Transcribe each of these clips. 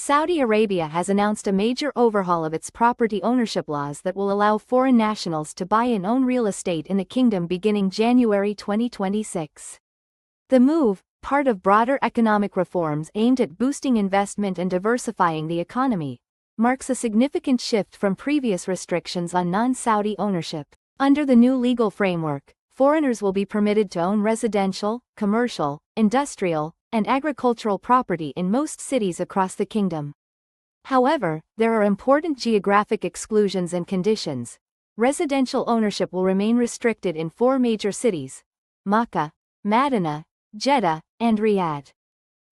Saudi Arabia has announced a major overhaul of its property ownership laws that will allow foreign nationals to buy and own real estate in the kingdom beginning January 2026. The move, part of broader economic reforms aimed at boosting investment and diversifying the economy, marks a significant shift from previous restrictions on non-Saudi ownership. Under the new legal framework, foreigners will be permitted to own residential, commercial, industrial, and agricultural property in most cities across the kingdom. However, there are important geographic exclusions and conditions. Residential ownership will remain restricted in 4 major cities: Makkah, Madinah, Jeddah, and Riyadh.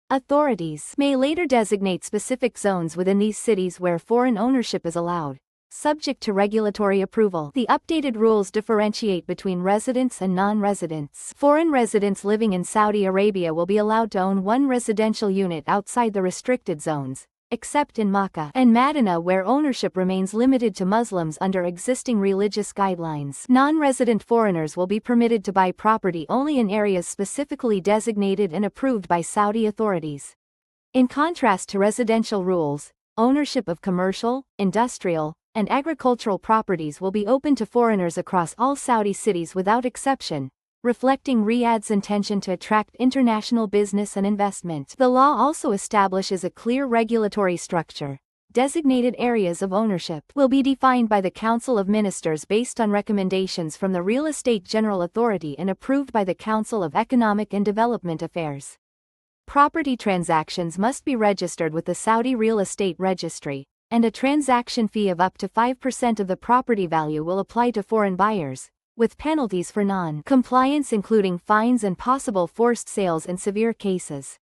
Authorities may later designate specific zones within these cities where foreign ownership is allowed, subject to regulatory approval. The updated rules differentiate between residents and non-residents. Foreign residents living in Saudi Arabia will be allowed to own one residential unit outside the restricted zones, except in Makkah and Madinah, where ownership remains limited to Muslims under existing religious guidelines. Non-resident foreigners will be permitted to buy property only in areas specifically designated and approved by Saudi authorities. In contrast to residential rules, ownership of commercial, industrial, and agricultural properties will be open to foreigners across all Saudi cities without exception, reflecting Riyadh's intention to attract international business and investment. The law also establishes a clear regulatory structure. Designated areas of ownership will be defined by the Council of Ministers based on recommendations from the Real Estate General Authority and approved by the Council of Economic and Development Affairs. Property transactions must be registered with the Saudi Real Estate Registry, and a transaction fee of up to 5% of the property value will apply to foreign buyers, with penalties for non-compliance including fines and possible forced sales in severe cases.